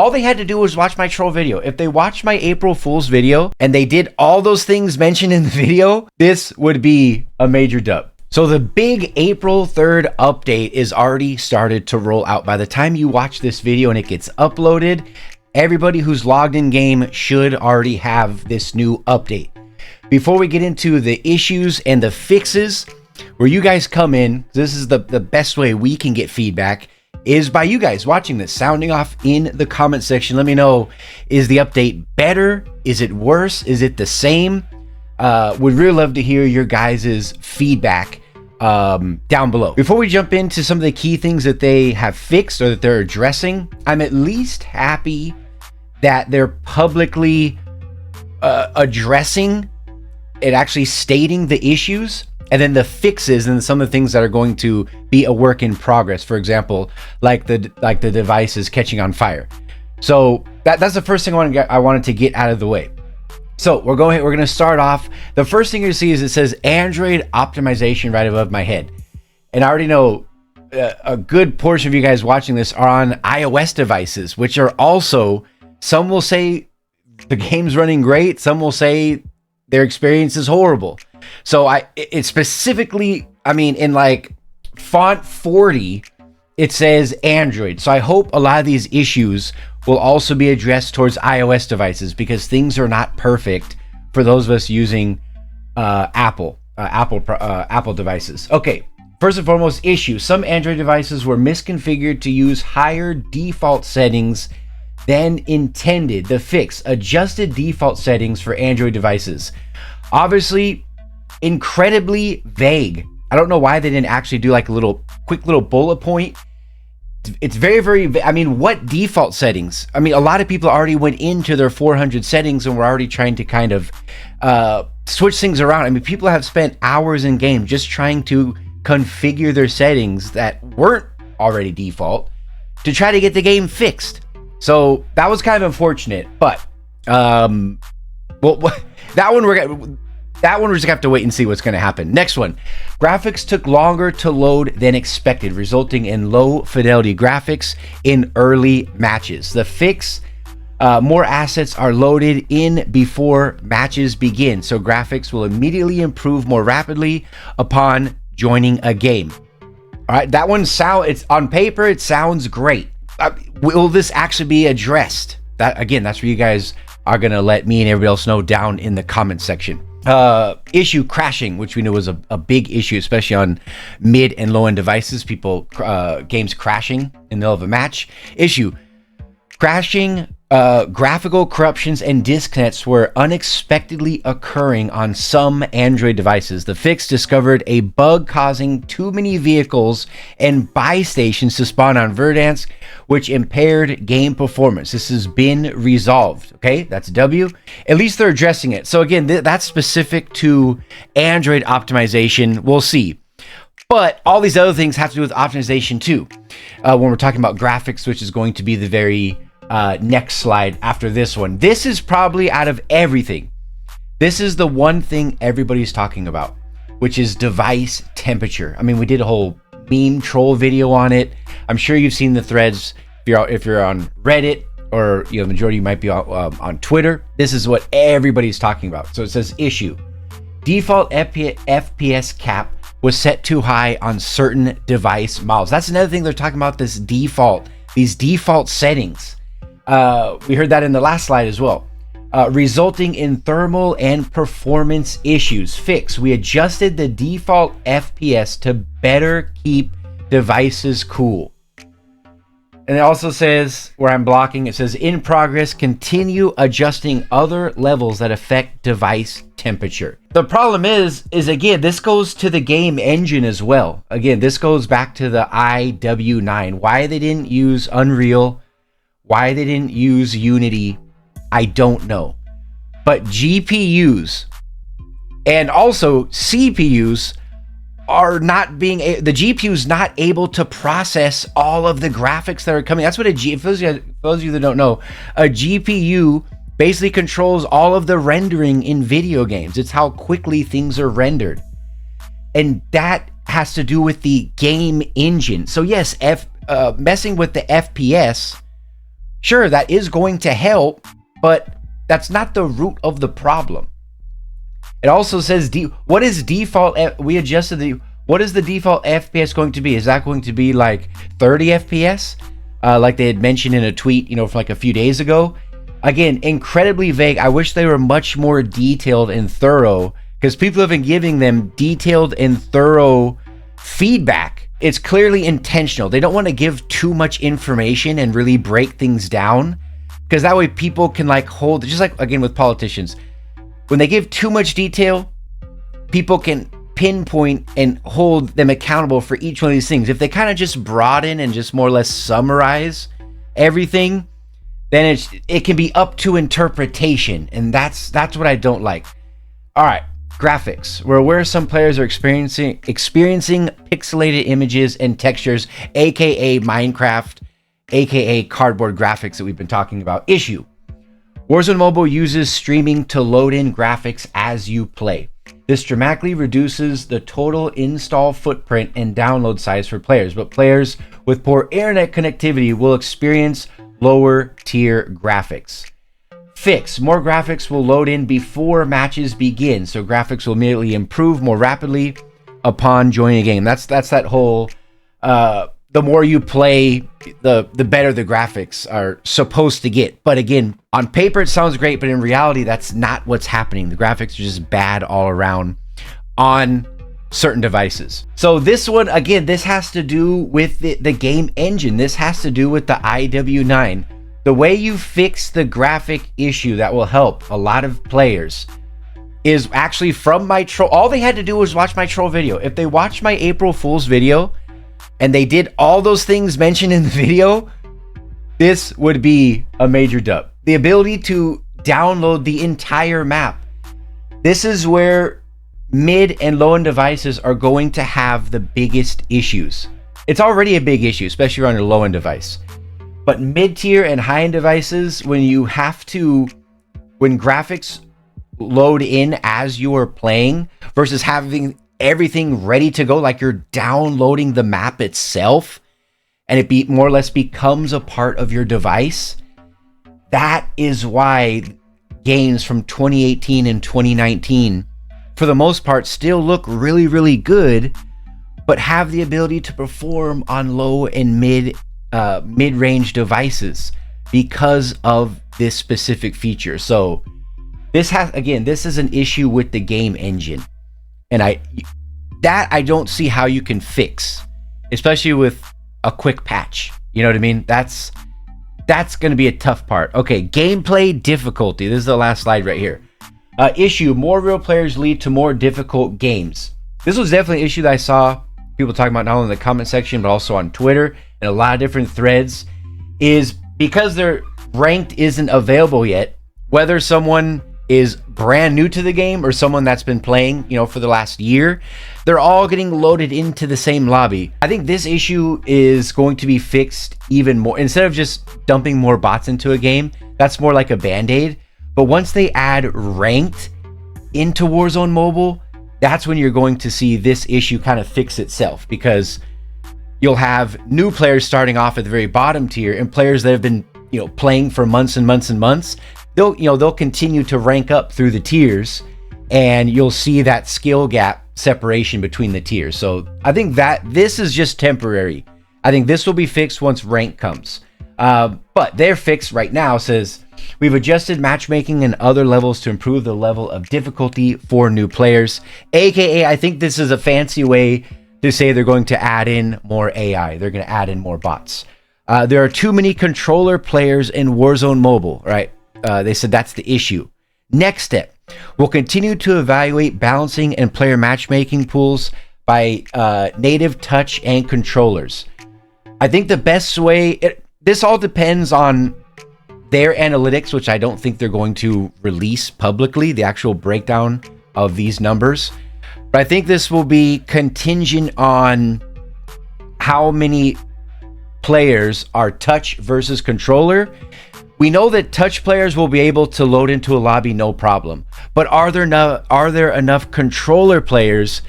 all they had to do was watch my troll video. If they watched my April Fool's video and they did all those things mentioned in the video, this would be a major dub. So the big April 3rd update is already started to roll out. By the time you watch this video and it gets uploaded, everybody who's logged in game should already have this new update. Before we get into the issues and the fixes, where you guys come in, this is the best way we can get feedback, is by you guys watching this, sounding off in the comment section. Let me know, is the update better? Is it worse? Is it the same? Would really love to hear your guys' feedback down below. Before we jump into some of the key things that they have fixed or that they're addressing, I'm at least happy that they're publicly addressing it, actually stating the issues, and then the fixes and some of the things that are going to be a work in progress. For example, like the devices catching on fire. So that's the first thing I wanted to get out of the way. So we're going to start off. The first thing you see is it says Android optimization right above my head. And I already know a good portion of you guys watching this are on iOS devices, which are also, some will say the game's running great. Some will say their experience is horrible. So it specifically, I mean, in like font 40, it says Android. So I hope a lot of these issues will also be addressed towards iOS devices, because things are not perfect for those of us using Apple devices. Okay, first and foremost, issue. Some Android devices were misconfigured to use higher default settings than intended. The fix: adjusted default settings for Android devices. Obviously, incredibly vague. I don't know why they didn't actually do like a quick little bullet point. It's very, very, I mean, what default settings? I mean, a lot of people already went into their 400 settings and were already trying to kind of switch things around. I mean, people have spent hours in game just trying to configure their settings that weren't already default to try to get the game fixed. So that was kind of unfortunate, but well, that one we're just gonna have to wait and see what's gonna happen. Next one, graphics took longer to load than expected, resulting in low fidelity graphics in early matches. The fix: more assets are loaded in before matches begin, so graphics will immediately improve more rapidly upon joining a game. All right, that one it's on paper, it sounds great. Will this actually be addressed? That, again, that's where you guys are gonna let me and everybody else know down in the comment section. Issue: crashing, which we know was a big issue, especially on mid and low end devices. People, games crashing in the middle of a match. Issue: crashing, graphical corruptions and disconnects were unexpectedly occurring on some Android devices. The fix discovered a bug causing too many vehicles and buy stations to spawn on Verdansk, which impaired game performance. This has been resolved. Okay, that's W. At least they're addressing it. So again, that's specific to Android optimization. We'll see. But all these other things have to do with optimization too. When we're talking about graphics, which is going to be the very next slide after this one. This is probably, out of everything, this is the one thing everybody's talking about, which is device temperature. I mean, we did a whole meme troll video on it. I'm sure you've seen the threads if you're on Reddit, or the majority might be on Twitter. This is what everybody's talking about. So it says issue: default FPS cap was set too high on certain device models. That's another thing they're talking about, these default settings. We heard that in the last slide as well. Resulting in thermal and performance issues. Fix: we adjusted the default FPS to better keep devices cool. And it also says, where I'm blocking, it says in progress, continue adjusting other levels that affect device temperature. The problem is again, this goes to the game engine as well. Again, this goes back to the IW9. Why they didn't use Unreal, why they didn't use Unity, I don't know. But GPUs and also CPUs are not being, the GPU is not able to process all of the graphics that are coming. That's what for those of you that don't know, a GPU basically controls all of the rendering in video games. It's how quickly things are rendered. And that has to do with the game engine. So yes, messing with the FPS Sure, that is going to help, but that's not the root of the problem. It also says, what is default? We adjusted what is the default FPS going to be? Is that going to be like 30 FPS? Like they had mentioned in a tweet, from like a few days ago. Again, incredibly vague. I wish they were much more detailed and thorough, because people have been giving them detailed and thorough feedback. It's clearly intentional. They don't want to give too much information and really break things down, because that way people can like hold, just like again with politicians, when they give too much detail, people can pinpoint and hold them accountable for each one of these things. If they kind of just broaden and just more or less summarize everything, then it can be up to interpretation, and that's what I don't like. All right, graphics. We're aware some players are experiencing pixelated images and textures, aka Minecraft, aka cardboard graphics that we've been talking about. Issue: Warzone Mobile uses streaming to load in graphics as you play. This dramatically reduces the total install footprint and download size for players, but players with poor internet connectivity will experience lower tier graphics. Fix: more graphics will load in before matches begin, so graphics will immediately improve more rapidly upon joining a game. That's that whole the more you play, the better the graphics are supposed to get. But again, on paper it sounds great, but in reality that's not what's happening. The graphics are just bad all around on certain devices. So this one, again, this has to do with the game engine. This has to do with the IW9. The way you fix the graphic issue that will help a lot of players is actually from my troll. All they had to do was watch my troll video. If they watched my April Fool's video and they did all those things mentioned in the video, this would be a major dub. The ability to download the entire map. This is where mid and low end devices are going to have the biggest issues. It's already a big issue, especially on your low end device. But mid tier and high end devices, when graphics load in as you are playing versus having everything ready to go, like you're downloading the map itself, and it more or less becomes a part of your device. That is why games from 2018 and 2019, for the most part, still look really, really good, but have the ability to perform on low and mid-range devices because of this specific feature. So this is an issue with the game engine, and I don't see how you can fix, especially with a quick patch. You know what I mean? That's going to be a tough part. Okay, gameplay difficulty. This is the last slide right here. Issue: more real players lead to more difficult games. This was definitely an issue that I saw people talking about not only in the comment section but also on Twitter and a lot of different threads, is because their ranked isn't available yet, whether someone is brand new to the game or someone that's been playing, for the last year, they're all getting loaded into the same lobby. I think this issue is going to be fixed even more. Instead of just dumping more bots into a game, that's more like a band-aid. But once they add ranked into Warzone Mobile, that's when you're going to see this issue kind of fix itself, because you'll have new players starting off at the very bottom tier and players that have been, playing for months and months and months. They'll continue to rank up through the tiers, and you'll see that skill gap separation between the tiers. So I think that this is just temporary. I think this will be fixed once rank comes. But their fix right now says, we've adjusted matchmaking and other levels to improve the level of difficulty for new players. AKA, I think this is a fancy way to say they're going to add in more AI. They're going to add in more bots. There are too many controller players in Warzone Mobile, right? They said that's the issue. Next step: we'll continue to evaluate balancing and player matchmaking pools by native touch and controllers. I think the best way, this all depends on their analytics, which I don't think they're going to release publicly, the actual breakdown of these numbers. But I think this will be contingent on how many players are touch versus controller. We know that touch players will be able to load into a lobby no problem, but are there enough controller players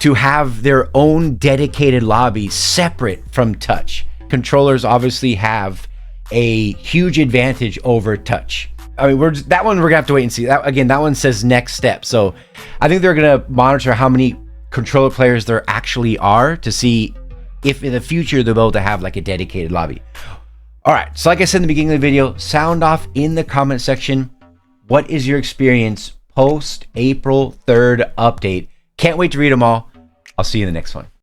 to have their own dedicated lobby separate from touch? Controllers obviously have a huge advantage over touch. I mean, that one we're gonna have to wait and see. That one says next step. So I think they're gonna monitor how many controller players there actually are to see if in the future they'll be able to have like a dedicated lobby. All right, so like I said in the beginning of the video, sound off in the comment section. What is your experience post April 3rd update? Can't wait to read them all. I'll see you in the next one.